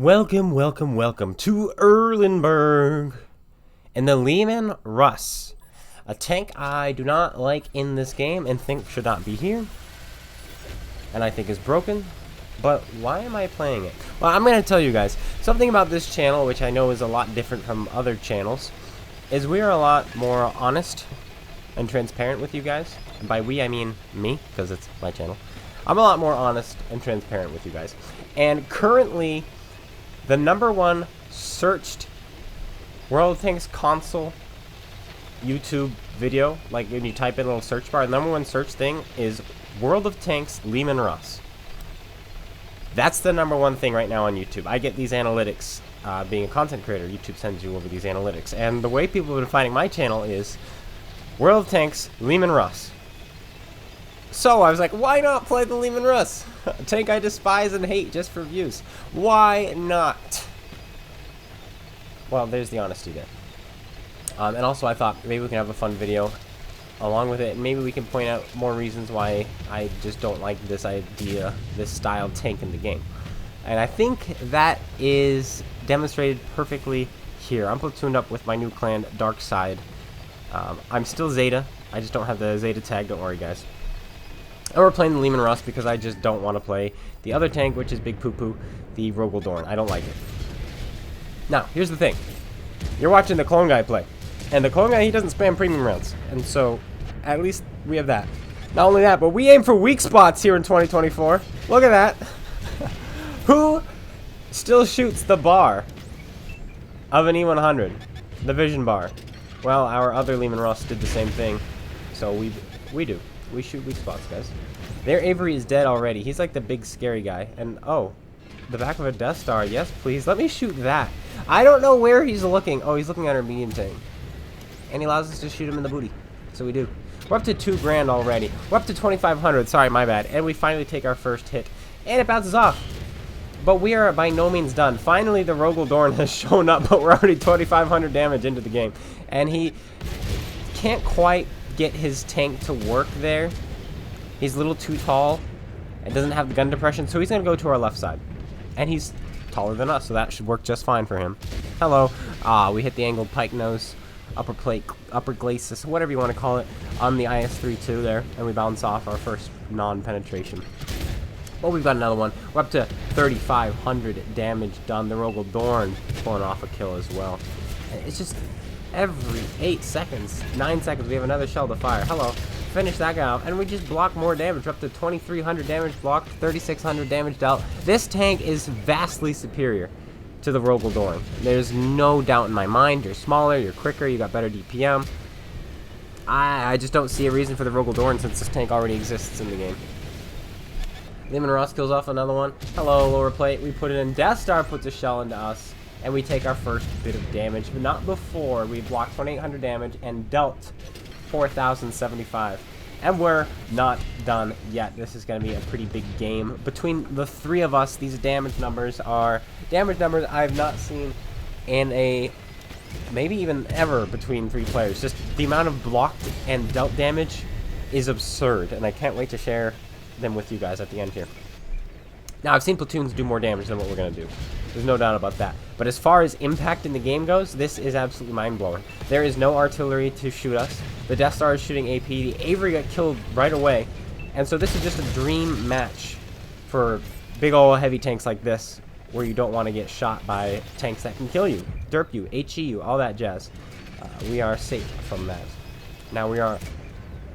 Welcome to Erlenberg and the Leman Russ, a tank I do not like in this game and think should not be here, and I think is broken. But why am I playing it? Well, I'm going to tell you guys something about this channel, which I know is a lot different from other channels, is we are a lot more honest and transparent with you guys. And by we, I mean me, because it's my channel. I'm a lot more honest and transparent with you guys. And currently, the #1 searched World of Tanks console YouTube video, like when you type in a little search bar, the #1 search thing is World of Tanks Leman Russ. That's the #1 thing right now on YouTube. I get these analytics. Being a content creator, YouTube sends you over these analytics. And the way people have been finding my channel is World of Tanks Leman Russ. So I was like, why not play the Leman Russ? A tank I despise and hate just for views. Why not? Well, there's the honesty there. And also I thought maybe we can have a fun video along with it. Maybe we can point out more reasons why I just don't like this idea, this style tank in the game. And I think that is demonstrated perfectly here. I'm platooned up with my new clan, Dark Side. I'm still Zeta. I just don't have the Zeta tag, don't worry guys. And we're playing the Leman Russ because I just don't want to play the other tank, which is Big Poo Poo, the Rogal Dorn. I don't like it. Now, here's the thing. You're watching the CloneGuy play. And the CloneGuy, he doesn't spam premium rounds. And so, at least we have that. Not only that, but we aim for weak spots here in 2024. Look at that. Who still shoots the bar of an E100? The vision bar. Well, our other Leman Russ did the same thing. So we do. We shoot weak spots, guys. Their Avery is dead already. He's like the big scary guy. And, oh, the back of a Death Star. Yes, please. Let me shoot that. I don't know where he's looking. Oh, he's looking at our medium tank. And he allows us to shoot him in the booty. So we do. We're up to 2 grand already. We're up to 2,500. Sorry, my bad. And we finally take our first hit. And it bounces off. But we are by no means done. Finally, the Rogal Dorn has shown up, but we're already 2,500 damage into the game. And he can't quite get his tank to work there. He's a little too tall and doesn't have the gun depression, so he's going to go to our left side. And he's taller than us, so that should work just fine for him. Hello. We hit the angled pike nose, upper plate, upper glacis, whatever you want to call it, on the IS-32 there, and we bounce off our first non-penetration. Oh, we've got another one. We're up to 3,500 damage done. The Rogal Dorn pulling off a kill as well. And it's just every 8 seconds, 9 seconds, we have another shell to fire. Hello. Finish that guy off, and we just block more damage. We're up to 2,300 damage blocked, 3,600 damage dealt. This tank is vastly superior to the Rogal Dorn. There's no doubt in my mind. You're smaller, you're quicker, you got better DPM. I just don't see a reason for the Rogal Dorn since this tank already exists in the game. Leman Russ kills off another one. Hello, lower plate. We put it in. Death Star puts a shell into us, and we take our first bit of damage, but not before we blocked 2,800 damage and dealt 4,075. And we're not done yet. This is going to be a pretty big game. Between the 3 of us, these damage numbers are damage numbers I have not seen in a maybe even ever between 3 players. Just the amount of blocked and dealt damage is absurd, and I can't wait to share them with you guys at the end here. Now, I've seen platoons do more damage than what we're going to do. There's no doubt about that. But as far as impact in the game goes, this is absolutely mind-blowing. There is no artillery to shoot us. The Death Star is shooting AP. The Avery got killed right away. And so this is just a dream match for big ol' heavy tanks like this, where you don't want to get shot by tanks that can kill you, derp you, HE you, all that jazz. We are safe from that. Now we are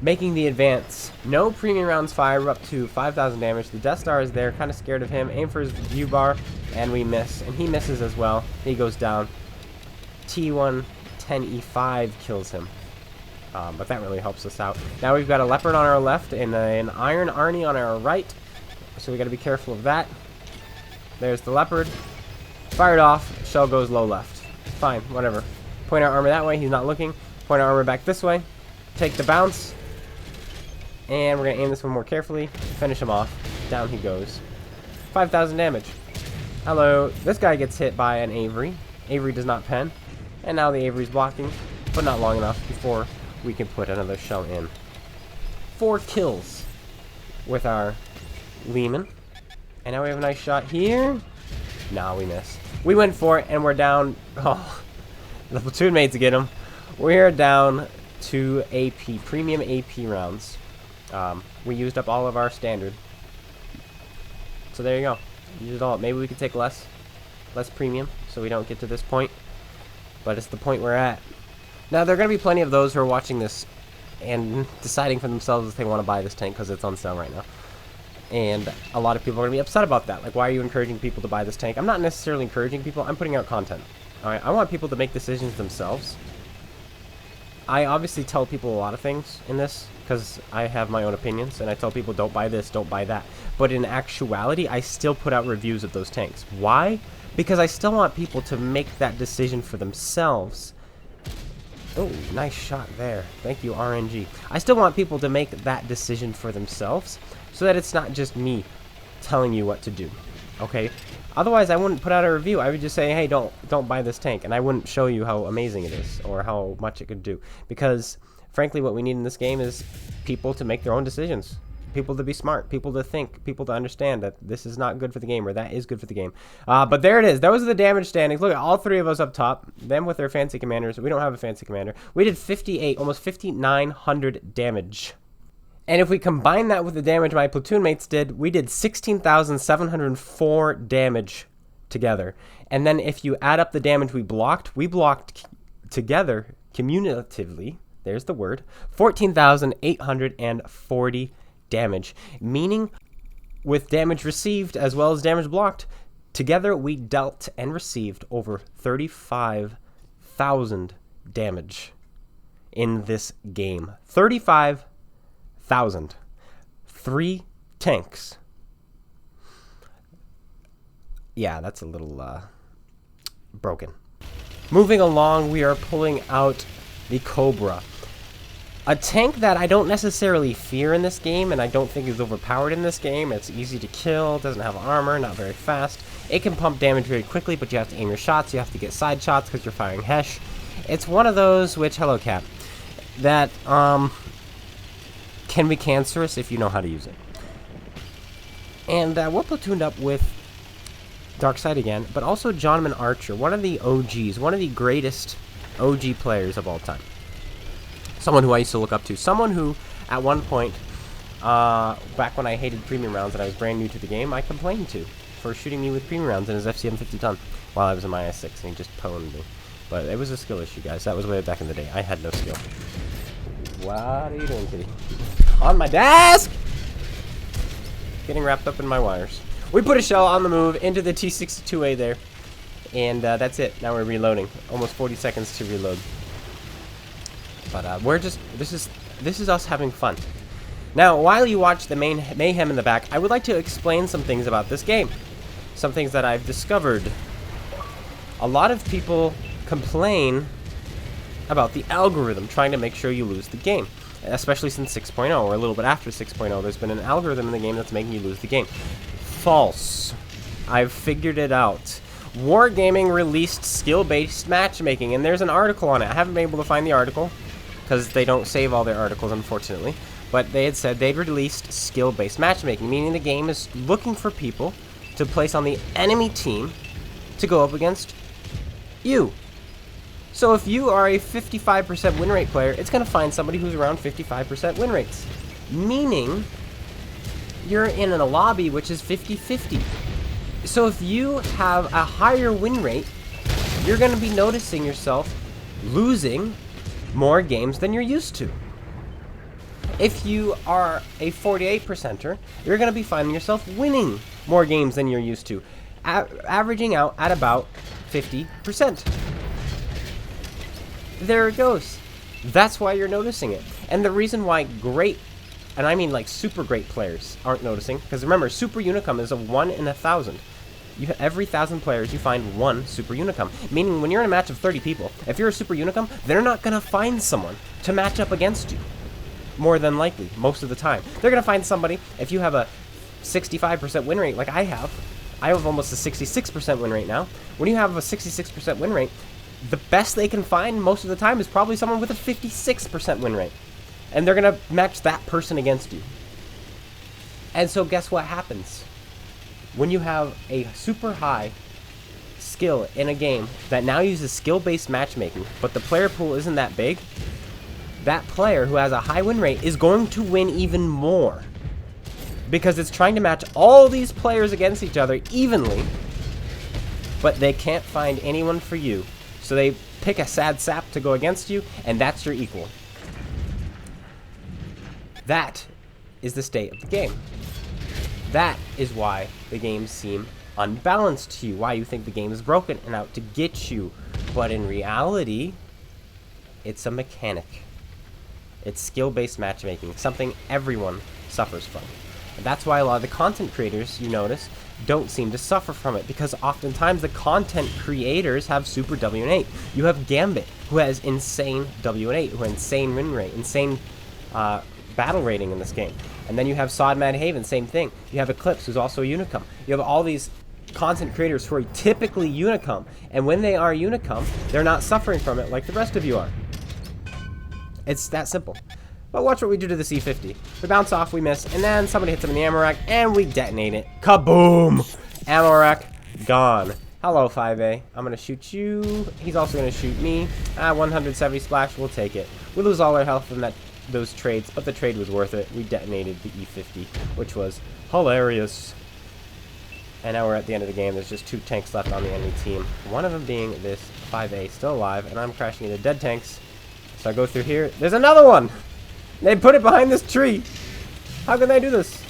making the advance. No premium rounds fired. We're up to 5,000 damage. The Death Star is there, kind of scared of him. Aim for his view bar, and we miss. And he misses as well. He goes down. T110E5 kills him. But that really helps us out. Now we've got a Leopard on our left and an Iron Arnie on our right. So we got to be careful of that. There's the Leopard. Fired off. Shell goes low left. Fine, whatever. Point our armor that way. He's not looking. Point our armor back this way. Take the bounce. And we're going to aim this one more carefully. Finish him off. Down he goes. 5,000 damage. Hello. This guy gets hit by an Avery. Avery does not pen. And now the Avery's blocking, but not long enough before we can put another shell in. 4 kills with our Leman. And now we have a nice shot here. Nah, we missed. We went for it, and we're down. Oh, the platoon mates get him. We're down to AP, premium AP rounds. We used up all of our standard. So there you go. Use it all. Maybe we could take less premium, so we don't get to this point. But it's the point we're at. Now, there are going to be plenty of those who are watching this and deciding for themselves if they want to buy this tank because it's on sale right now. And a lot of people are going to be upset about that. Like, why are you encouraging people to buy this tank? I'm not necessarily encouraging people. I'm putting out content. All right, I want people to make decisions themselves. I obviously tell people a lot of things in this because I have my own opinions, and I tell people don't buy this, don't buy that. But in actuality, I still put out reviews of those tanks. Why? Because I still want people to make that decision for themselves. Oh, nice shot there. Thank you, RNG. I still want people to make that decision for themselves so that it's not just me telling you what to do. Okay? Otherwise, I wouldn't put out a review. I would just say, hey, don't buy this tank. And I wouldn't show you how amazing it is or how much it could do. Because, frankly, what we need in this game is people to make their own decisions. People to be smart. People to think. People to understand that this is not good for the game or that is good for the game. But there it is. Those are the damage standings. Look at all three of us up top. Them with their fancy commanders. We don't have a fancy commander. We did 58, almost 5,900 damage. And if we combine that with the damage my platoon mates did, we did 16,704 damage together. And then if you add up the damage we blocked together, cumulatively, there's the word, 14,840 damage. Meaning, with damage received as well as damage blocked, together we dealt and received over 35,000 damage in this game. 35,000. 3 tanks. Yeah, that's a little broken. Moving along, we are pulling out the Cobra. A tank that I don't necessarily fear in this game, and I don't think is overpowered in this game. It's easy to kill, doesn't have armor, not very fast. It can pump damage very quickly, but you have to aim your shots. You have to get side shots because you're firing Hesh. It's one of those, which, hello cat, that can be cancerous if you know how to use it. And we're platooned up with Darkseid again, but also Jonathan Archer, one of the OGs, one of the greatest OG players of all time. Someone who I used to look up to. Someone who, at one point, back when I hated premium rounds and I was brand new to the game, I complained to for shooting me with premium rounds in his FCM 50 ton while I was in my IS-6, and he just pwned me. But it was a skill issue, guys. That was way back in the day. I had no skill. What are you doing, kitty? On my desk! Getting wrapped up in my wires. We put a shell on the move into the T-62A there. And that's it. Now we're reloading. Almost 40 seconds to reload. But we're just... This is us having fun. Now, while you watch the main mayhem in the back, I would like to explain some things about this game. Some things that I've discovered. A lot of people complain about the algorithm trying to make sure you lose the game, especially since 6.0 or a little bit after 6.0. There's been an algorithm in the game that's making you lose the game. False. I've figured it out. Wargaming released skill-based matchmaking, and there's an article on it. I haven't been able to find the article because they don't save all their articles, unfortunately, but they had said they'd released skill-based matchmaking, meaning the game is looking for people to place on the enemy team to go up against you. So if you are a 55% win rate player, it's going to find somebody who's around 55% win rates. Meaning, you're in a lobby which is 50-50. So if you have a higher win rate, you're going to be noticing yourself losing more games than you're used to. If you are a 48%er, you're going to be finding yourself winning more games than you're used to, averaging out at about 50%. There it goes. That's why you're noticing it. And the reason why great, and I mean like super great players aren't noticing, because remember, super unicum is a 1 in 1,000. Every 1,000 players, you find one super unicum. Meaning, when you're in a match of 30 people, if you're a super unicum, they're not going to find someone to match up against you. More than likely, most of the time. They're going to find somebody, if you have a 65% win rate like I have almost a 66% win rate now. When you have a 66% win rate, the best they can find most of the time is probably someone with a 56% win rate. And they're going to match that person against you. And so guess what happens? When you have a super high skill in a game that now uses skill-based matchmaking, but the player pool isn't that big, that player who has a high win rate is going to win even more. Because it's trying to match all these players against each other evenly, but they can't find anyone for you. So they pick a sad sap to go against you, and that's your equal. That is the state of the game. That is why the games seem unbalanced to you, why you think the game is broken and out to get you. But in reality, it's a mechanic. It's skill-based matchmaking, something everyone suffers from. And that's why a lot of the content creators, you notice, don't seem to suffer from it, because oftentimes the content creators have super W8. You have Gambit, who has insane W8, who has insane win rate, insane battle rating in this game. And then you have Sod Mad Haven, same thing. You have Eclipse, who's also a Unicum. You have all these content creators who are typically Unicum, and when they are Unicum, they're not suffering from it like the rest of you are. It's that simple. But watch what we do to the C50. We bounce off, we miss, and then somebody hits him in the ammo rack, and we detonate it. Kaboom! Ammo rack gone. Hello, 5A. I'm going to shoot you. He's also going to shoot me. 170 splash. We'll take it. We lose all our health from those trades, but the trade was worth it. We detonated the E50, which was hilarious. And now we're at the end of the game. There's just 2 tanks left on the enemy team. One of them being this 5A, still alive, and I'm crashing into dead tanks. So I go through here. There's another one! They put it behind this tree. How can they do this?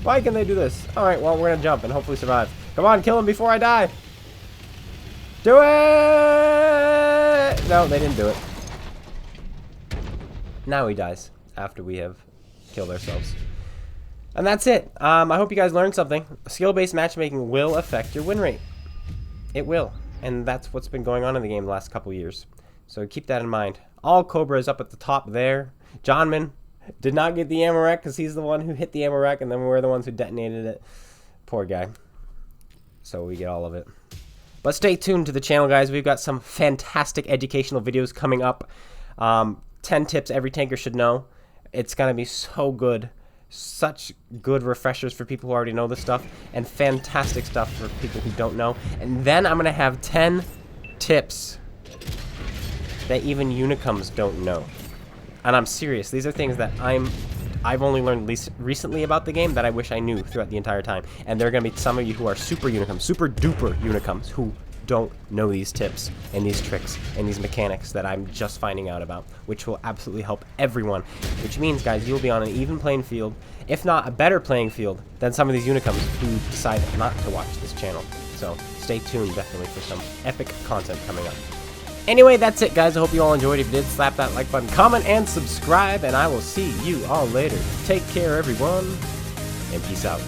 Why can they do this? Alright, well, we're gonna jump and hopefully survive. Come on, kill him before I die. Do it! No, they didn't do it. Now he dies after we have killed ourselves. And that's it. I hope you guys learned something. Skill-based matchmaking will affect your win rate. It will. And that's what's been going on in the game the last couple years. So keep that in mind. All Cobra is up at the top there. Johnman did not get the ammo rack because he's the one who hit the ammo rack, and then we're the ones who detonated it. Poor guy. So we get all of it. But stay tuned to the channel, guys. We've got some fantastic educational videos coming up. 10 tips every tanker should know. It's going to be so good. Such good refreshers for people who already know this stuff, and fantastic stuff for people who don't know. And then I'm going to have 10 tips that even Unicums don't know. And I'm serious. These are things that I've only learned recently about the game that I wish I knew throughout the entire time. And there are going to be some of you who are super Unicums, super duper Unicums, who don't know these tips and these tricks and these mechanics that I'm just finding out about, which will absolutely help everyone. Which means, guys, you'll be on an even playing field, if not a better playing field, than some of these Unicums who decide not to watch this channel. So stay tuned, definitely, for some epic content coming up. Anyway, that's it, guys. I hope you all enjoyed. If you did, slap that like button, comment, and subscribe, and I will see you all later. Take care, everyone, and peace out.